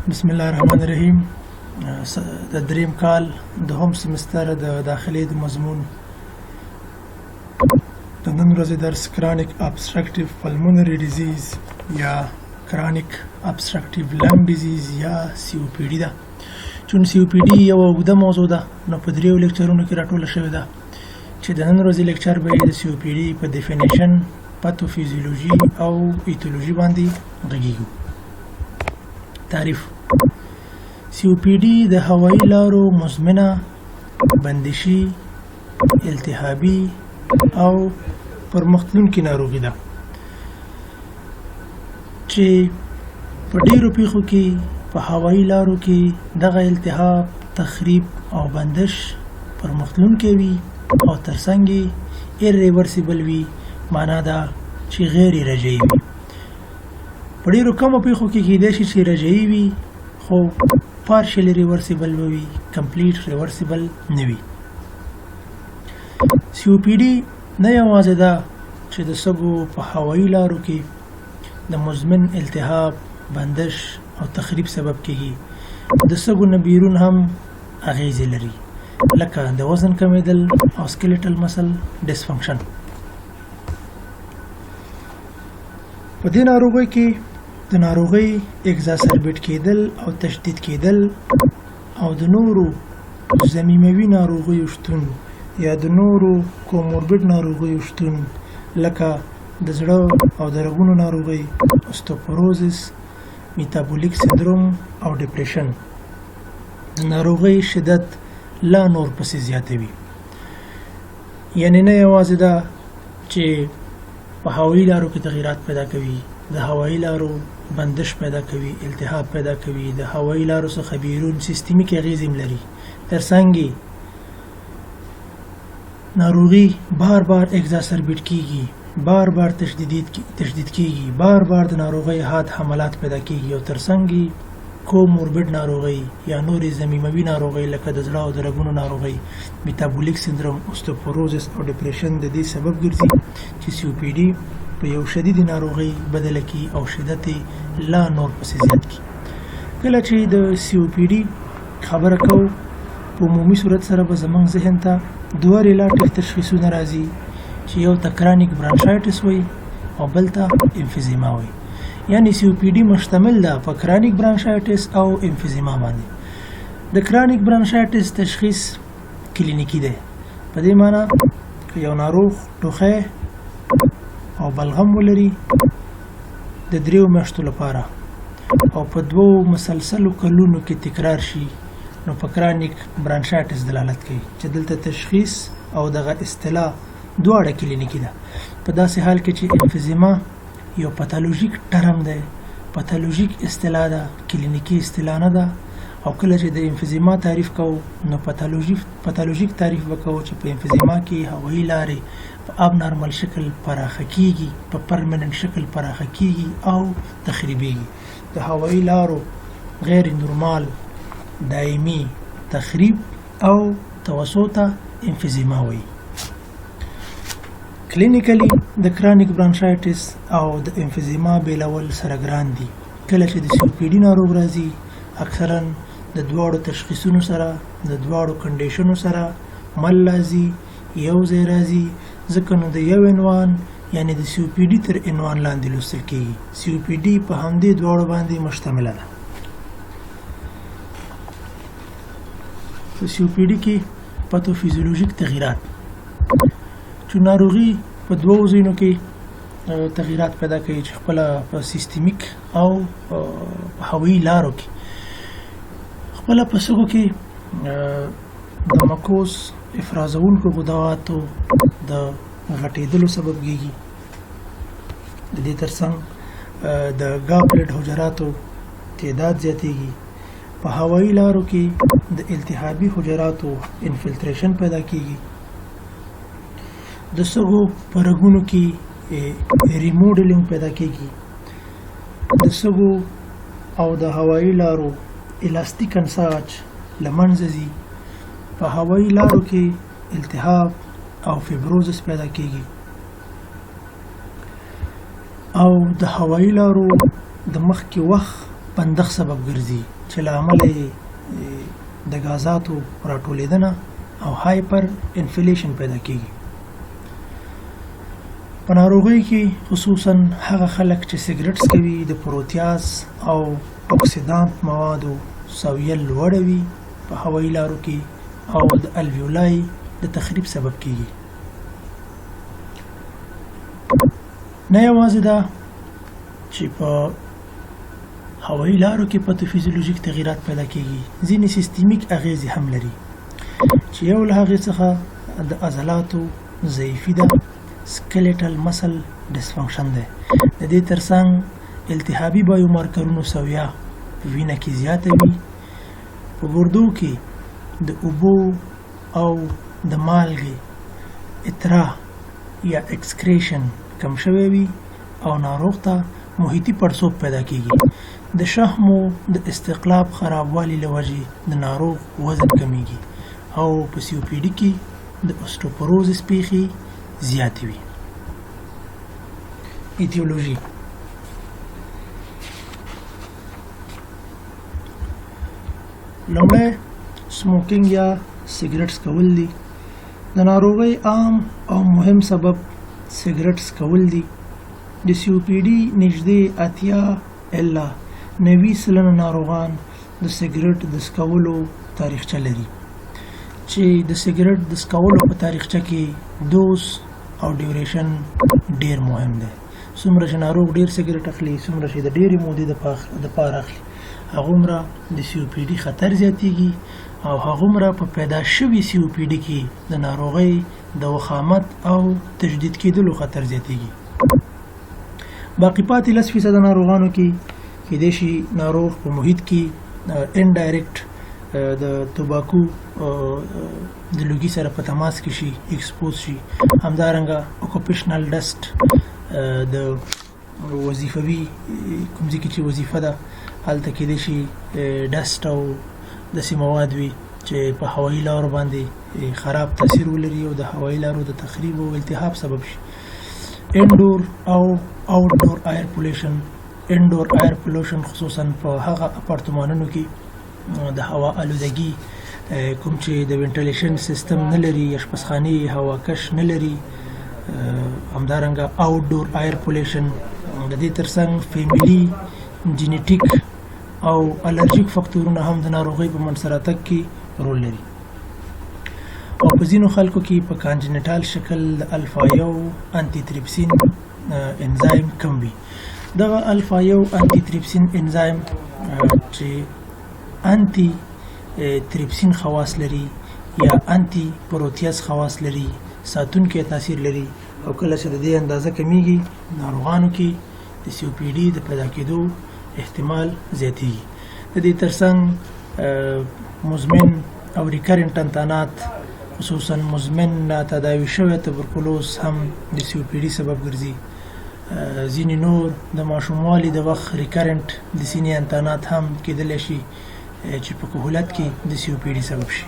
بسم الله الرحمن الرحیم. د دریم کال د هم سمستر د داخلي د مضمون د نن ورځې درس کرانیک ابستراکټیو پلمونري ډیزیز یا کرانیک ابستراکټیو لنګ ډیزیز یا سی او پی ډي ده. چون سی او پی ډي یو اوږده موضوع ده نو په دریو لیکچرونو کې راټوله شوې ده چې د نن ورځې لیکچر به د سی او پی ډي په ډیفینیشن، پاتوفیزیولوژي او ایتیولوژي باندې غږیږو. تعریف: سی او پی ډي د هوایي لارو مزمنه، بندشي، التهابي او پرمختلونکې ناروغي ده چې په ډیرو پیښو کې په هوایي لارو کې دغه التهاب، تخریب او بندش پرمختلونکې وي او ترڅنګ یې irreversible وي، معنا ده چې غیر رجعي وي. په ډیرو کمو پیښو کې کیدای شي چې رجعي وي خو partially reversible وي، complete reversible نه وي. سی او پی ډي نه یوازې ده چې د سږو په هوایي لارو کې د مزمن التهاب، بندش او تخریب سبب کیږي، د سږو نه بیرون هم اغیزې لري لکه د وزن کمیدل او سکلیټل مسل ډسفنکشن. په دې ناروغۍ کې د ناروغۍ اگزاسربیټ کېدل او تشدید کېدل او د نورو ضمیموي ناروغیو شتون یا د نورو کوموربیډ ناروغیو شتون لکه د زړه او د رګونو ناروغۍ، اوستوپوروزس، میتابولیک سندروم او ډیپریشن د ناروغۍ شدت لا نور پسې زیاتوي. یعنی نه یوازې ده چې په هوایي لارو کې تغیرات پیدا کوي، د هوایي لارو بندش پیدا کوي، التهاب پیدا کوي، د هوایي لارو څخه بیرون سیستمیک اغیزې لري، ترڅنګ ناروغي بار بار اگزاسربیټ کیږي، بار بار تشدید کیږي، بار بار د ناروغۍ حاد حملات پیدا کیږي او ترڅنګ کوموربیډ ناروغۍ یا نورې ضمیموي ناروغۍ لکه د زړه او د رګونو ناروغۍ، میتابولیک سندروم، اوستوپوروزس او ډیپریشن د دې سبب ګرځي چې سی او پی ډي په یو شدید ناروغۍ بدله کی او شدت لا نور پسې زیات کی. کله چې د سی او پی ډي خبره کوو په عمومي صورت سره به زموږ ذهن ته دوه ریلاټیو تشخیصونه راځي چې یو ته کرانیک برانشایټس وي او بل ته امفیزیما وي. یعنی سی او پی ډي مشتمل ده په کرانیک برانشایټس او امفیزیما باندې. د کرانیک برانشایټس تشخیص کلینیکی دی، په دې معنی که یو ناروغ ټوخی او بلغم ولري د 3 میاشتو لپاره او په 2 مسلسلو کلونو کې تکرار شي نو په کرانیک برانشایټس دلالت کوي چې دلته تشخیص او دغه اصطلاح دواړه کلینیکی ده. په داسې حال کې چې امفیزیما یو پاتولوژیک ټرم دی، پاتولوژیک اصطلاح ده، کلینیکی اصطلاح نه ده. او کله چې د امفیزیما تعریف کوو نو پاتولوژیک تعریف وکړو چې په امفیزیما کې هوایي لارې په اب نارمل شکل پراخه کیږي، په پرمننت شکل پراخه کیږي او تخریبیږي. د هوایي لارو غیر نورمال دایمي تخریب او توسطه امفیزیما وي. کلینیکلی د کرانیک برانشایټس او د امفیزیما بیلول سره ګران دي. کله چې د سی او پی ډي ناروغ راځي اکثرا د دواړو تشخیصونو سره، د دواړو کنډیشنو سره مل راځي، یو ځای راځي، ځکه نو د یو عنوان یعنی د سی او پی ډي تر عنوان لاندې لوستل کیږي. سی او پی ډي په همدې دواړو باندې مشتمله ده. په سی او پی ډي کې پاتوفیزیولوژیک تغییرات چې ناروغي په 2 ځینو کې تغییرات پیدا کوي چې خپل په سیستمیک او هوایي لارو کې، خپل په سږو کې د مکوس افرازونکو غدواتو د غټېدلو سبب کیږي. د دې ترڅنګ د ګابلټ حجراتو تعداد زیاتېږي. په هوایي لارو کې د التهابي حجراتو انفلتریشن پیدا کیږي. د سږو په رګونو کې ریموډلینګ پیدا کیږي. د سږو او د هوایي لارو الاستیک انساج لمنځه ځي. په هوایي لارو کې التهاب او فیبروزس پیدا کیږي او د هوایي لارو د مخکې وخت بندښت سبب ګرځي چې له امله د غازاتو راټولېدنه او هایپر انفلیشن پیدا کیږي. په ناروغۍ کې خصوصا هغه خلک چې سیګریټ څکوي د پروتیاز او اکسیدانت موادو سویه لوړه وي په هوایي لارو کې او د الویولای د تخریب سبب کیږي. نه یوازې دا چې په هوایي لارو کې پاتوفیزیولوژیک تغییرات پیدا کیږي، ځینې سیستمیک اغیزې هم لري چې یو له هغې څخه د عضلاتو ضعیفي ده، سکلیټل مسل ډسفنکشن دی. د دې ترڅنګ التهابي بایومارکرونو سویه په وینه کې زیاته وي، په ګردو کې د اوبو او د مالګې اطراح یا اکسکریشن کم شوی وي او ناروغ ته محیطي پړسوب پیدا کیږي. د شحمو د استقلاب خرابوالي له وجې د ناروغ وزن کمیږي او په سی او پی ډي کې د اوسټوپوروزس پیښې زیاتې وي. ایتیولوژي لومړی سموکینګ یا سیګریټ څکول دي. د ناروغۍ عام او مهم سبب سیګریټ څکول دي. د سی او پی ډي نږدې 80% ناروغان د سیګریټ د څکولو تاریخچه لري، چې د سیګریټ د څکولو په تاریخچه کې دوز او ډیوریشن ډیر مهم دی. څومره چې ناروغ ډیر سیګریټ اخلي، څومره چې د ډیرې مودې د پاره اخلي، هغومره د سی او پی ډي خطر زیاتیږي او هغومره په پیدا شوي سی او پی ډي کې د ناروغۍ د وخامت او تجدید کېدلو خطر زیاتیږي. باقي پاتې 10% ناروغانو کې کېدای شي ناروغ په محیط کې انډایرکټ د توباکو د لوګي سره په تماس کې شي، ایکسپوز شي. همدارنګه اوکوپیشنل ډسټ د وظیفوي کوم ځای کې چې وظیفه ده هلته کېدای شي ډسټ او داسې مواد وي چې په هوایي لارو باندې خراب تاثیر ولري او د هوایي لارو د تخریب او التهاب سبب شي. انډور او آوټډور ایر پولوشن. انډور ایر پولوشن خصوصا په هغه اپارتمانونو کې د هوا آلودګي کوم چې د وینټیلیشن سیستم نه لري، اشپزخانې هوا کش نه لري. همدارنګه آوټډور ایر پولوشن د دې ترڅنګ فیملی، جینیټیک او الرجیک فاکتورونه هم د ناروغۍ په منځ راتګ کې رول لري. او په ځینو خلکو کې په کانجنټال شکل د الفا یو انټي تریپسین انزایم کم وي. دغه الفا یو انټي تریپسین انزایم چې انټي تریپسین خواص لري یا انټي پروتیاز خواص لري، ساتونکي تاثیر لري او کله چې د دې اندازه کمیږي ناروغانو کې د سی او پی ډي د پیدا کېدو احتمال زیاتېږي. د دې ترڅنګ مزمن او ریکرنټ انتانات خصوصا مزمن تداوي شوی تبرکلوز هم د سی او پی ډي سبب ګرځي. ځینې نور د ماشوموالي د وخت ریکرنټ د سینې انتانات هم کېدلی شي چې په کهولت کې د سی او پی ډي سبب شي.